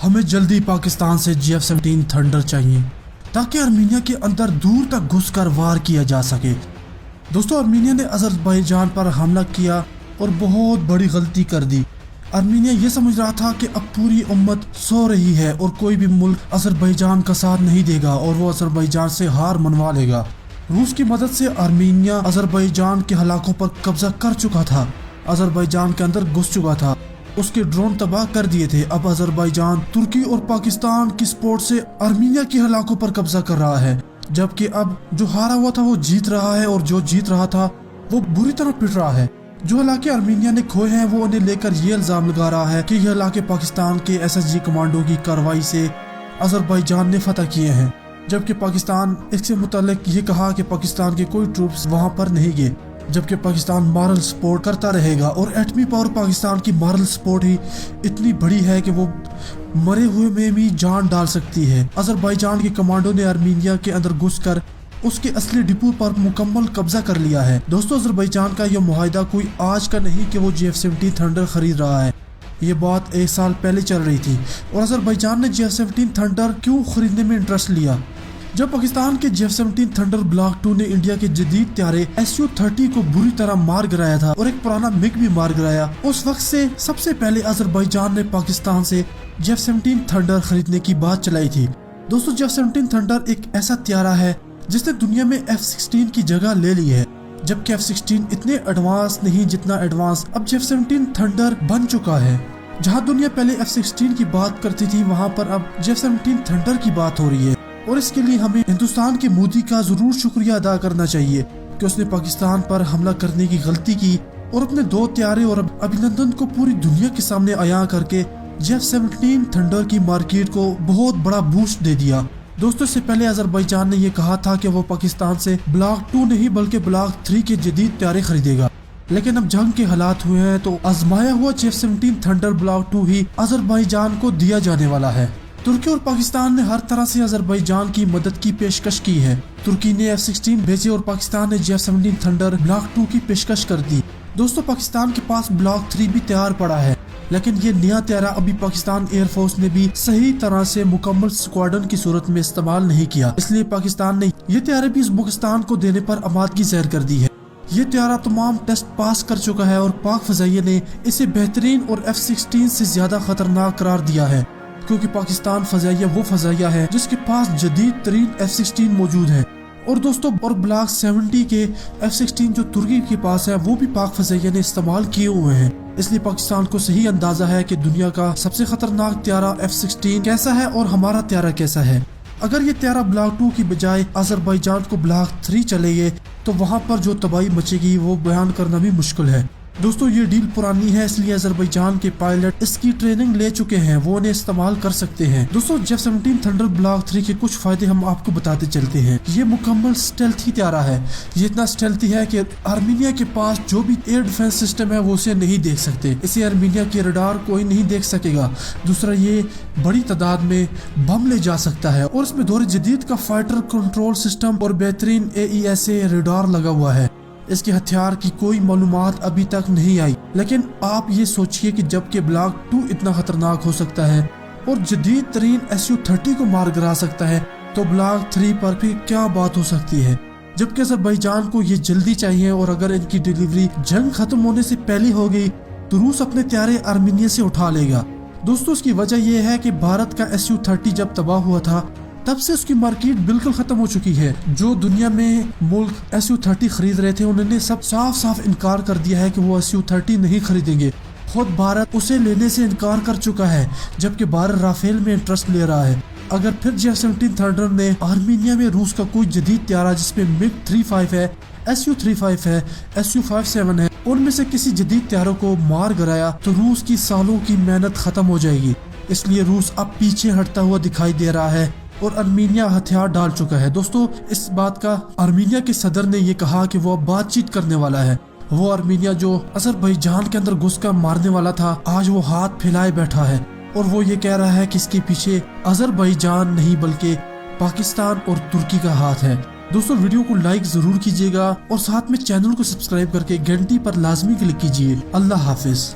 हमें जल्दी पाकिस्तान से GF-17 थंडर चाहिए ताकि आर्मीनिया के अंदर दूर तक घुसकर वार किया जा सके। दोस्तों, आर्मीनिया ने अजरबैजान पर हमला किया और बहुत बड़ी गलती कर दी। आर्मीनिया ये समझ रहा था कि अब पूरी उम्मत सो रही है और कोई भी मुल्क अजरबैजान का साथ नहीं देगा और वो अजरबैजान से हार मनवा लेगा। रूस की मदद से आर्मीनिया अजरबैजान के इलाकों पर कब्जा कर चुका था, अजरबैजान के अंदर घुस चुका था, उसके ड्रोन तबाह कर दिए थे। अब अजरबैजान तुर्की और पाकिस्तान की सपोर्ट से आर्मीनिया के इलाकों पर कब्जा कर रहा है, जबकि अब जो हारा हुआ था वो जीत रहा है और जो जीत रहा था वो बुरी तरह पिट रहा है। जो इलाके आर्मीनिया ने खोए हैं वो उन्हें लेकर ये इल्जाम लगा रहा है कि ये इलाके पाकिस्तान के SSG कमांडो की कार्रवाई से अजरबैजान ने फतह किए हैं, जबकि पाकिस्तान इससे मुतालिक ये कहा कि पाकिस्तान के कोई ट्रूप्स वहां पर नहीं गए, जबकि पाकिस्तान मॉरल सपोर्ट करता रहेगा। और एटमी पावर पाकिस्तान की मॉरल सपोर्ट ही इतनी बड़ी है कि वो मरे हुए में भी जान डाल सकती है। अजरबैजान के कमांडो ने आर्मीनिया के अंदर घुसकर उसके असली डिपो पर मुकम्मल कब्जा कर लिया है। दोस्तों, अजरबैजान का यह मुआहिदा कोई आज का नहीं कि वो GF-17 थंडर खरीद रहा है, ये बात 1 साल पहले चल रही थी। और अजरबैजान ने GF-17 थंडर क्यों खरीदने में इंटरेस्ट लिया? जब पाकिस्तान के GF-17 थंडर ब्लॉक 2 ने इंडिया के जदीद त्यारे Su-30 को बुरी तरह मार गिराया था और एक पुराना मिग भी मार गिराया, उस वक्त से सबसे पहले अजरबैजान ने पाकिस्तान से GF-17 थंडर खरीदने की बात चलाई थी। दोस्तों, GF-17 थंडर एक ऐसा त्यारा है जिसने दुनिया में F-16 की जगह ले ली है, जबकि F-16 इतने एडवांस नहीं जितना एडवांस अब GF-17 थंडर बन चुका है। जहां दुनिया पहले F-16 की बात करती थी, वहां पर अब GF-17 थंडर की बात हो रही है। और इसके लिए हमें हिंदुस्तान के मोदी का जरूर शुक्रिया अदा करना चाहिए कि उसने पाकिस्तान पर हमला करने की गलती की और अपने 2 त्यारे और अभिनंदन को पूरी दुनिया के सामने आया करके GF-17 थंडर की मार्केट को बहुत बड़ा बूस्ट दे दिया। दोस्तों, इससे पहले अजरबैजान ने यह कहा था कि वो पाकिस्तान से ब्लॉक 2 नहीं बल्कि ब्लॉक 3 के जदीद त्यारे खरीदेगा, लेकिन अब जंग के हालात हुए हैं तो आजमाया हुआ GF-17 थंडर ब्लॉक 2 ही अजरबैजान को दिया जाने वाला है। तुर्की और पाकिस्तान ने हर तरह से अजरबैजान की मदद की पेशकश की है। तुर्की ने F-16 भेजे और पाकिस्तान ने GF-17 थंडर ब्लॉक 2 की पेशकश कर दी। दोस्तों, पाकिस्तान के पास ब्लॉक 3 भी तैयार पड़ा है, लेकिन ये नया त्यारा अभी पाकिस्तान एयरफोर्स ने भी सही तरह से मुकम्मल स्क्वाड्रन की सूरत में इस्तेमाल नहीं किया, इसलिए पाकिस्तान ने ये त्यारे भी उज़्बेकिस्तान को देने पर आमादगी ज़ाहिर कर दी है। ये त्यारा तमाम टेस्ट पास कर चुका है और पाक फजाइया ने इसे बेहतरीन और F-16 से ज्यादा खतरनाक करार दिया है, क्योंकि पाकिस्तान फजाइया वो फजाइया है जिसके पास जदीद तरीन F-16 मौजूद है। और दोस्तों, और ब्लॉक 70 के F-16 जो तुर्की के पास है वो भी पाक फजाइया ने इस्तेमाल किए हुए हैं, इसलिए पाकिस्तान को सही अंदाजा है कि दुनिया का सबसे खतरनाक त्यारा F-16 कैसा है और हमारा त्यारा कैसा है। अगर ये त्यारा ब्लॉक 2 की बजाय अजरबैजान को ब्लॉक 3 चलेंगे तो वहां पर जो तबाही मचेगी वो बयान करना भी मुश्किल है। दोस्तों, ये डील पुरानी है, इसलिए अजरबैजान के पायलट इसकी ट्रेनिंग ले चुके हैं, वो उन्हें इस्तेमाल कर सकते हैं। दोस्तों, GF-17 थंडर ब्लॉक 3 के कुछ फायदे हम आपको बताते चलते हैं। ये मुकम्मल स्टेल्थी त्यारा है, ये इतना स्टेल्थी है कि आर्मीनिया के पास जो भी एयर डिफेंस सिस्टम है वो उसे नहीं देख सकते, इसे आर्मीनिया के रडार कोई नहीं देख सकेगा। दूसरा, ये बड़ी तादाद में बम ले जा सकता है और इसमें दौर जदीद का फाइटर कंट्रोल सिस्टम और बेहतरीन AESA रडार लगा हुआ है। इसके हथियार की कोई मालूमात अभी तक नहीं आई, लेकिन आप ये सोचिए कि जबकि ब्लॉक 2 इतना खतरनाक हो सकता है और जदीद तरीन Su-30 को मार गिरा सकता है, तो ब्लॉक 3 पर भी क्या बात हो सकती है। जबकि अजरबैजान को ये जल्दी चाहिए और अगर इनकी डिलीवरी जंग खत्म होने से पहले हो गई तो रूस अपने त्यारे आर्मीनिया से उठा लेगा। दोस्तों, इसकी वजह यह है कि भारत का Su-30 जब तबाह हुआ था तब से उसकी मार्केट बिल्कुल खत्म हो चुकी है। जो दुनिया में मुल्क Su-30 खरीद रहे थे उन्होंने सब साफ साफ इनकार कर दिया है कि वो Su-30 नहीं खरीदेंगे। खुद भारत उसे लेने से इनकार कर चुका है, जबकि भारत राफेल में इंटरेस्ट ले रहा है। अगर फिर GF-17 थंडर ने आर्मीनिया में रूस का कोई जदीद त्यारा जिसमें MiG-35 है, Su-35 है, Su-57 है, उनमें से किसी जदीद त्यारों को मार गिराया तो रूस की सालों की मेहनत खत्म हो जाएगी। इसलिए रूस अब पीछे हटता हुआ दिखाई दे रहा है और आर्मीनिया हथियार डाल चुका है। दोस्तों, इस बात का आर्मीनिया के सदर ने ये कहा कि वो बातचीत करने वाला है। वो आर्मीनिया जो अजरबैजान के अंदर घुसकर मारने वाला था, आज वो हाथ फैलाए बैठा है और वो ये कह रहा है कि इसके पीछे अजरबैजान नहीं बल्कि पाकिस्तान और तुर्की का हाथ है। दोस्तों, वीडियो को लाइक जरूर कीजिएगा और साथ में चैनल को सब्सक्राइब करके घंटी पर लाजमी क्लिक कीजिए। अल्लाह हाफिज।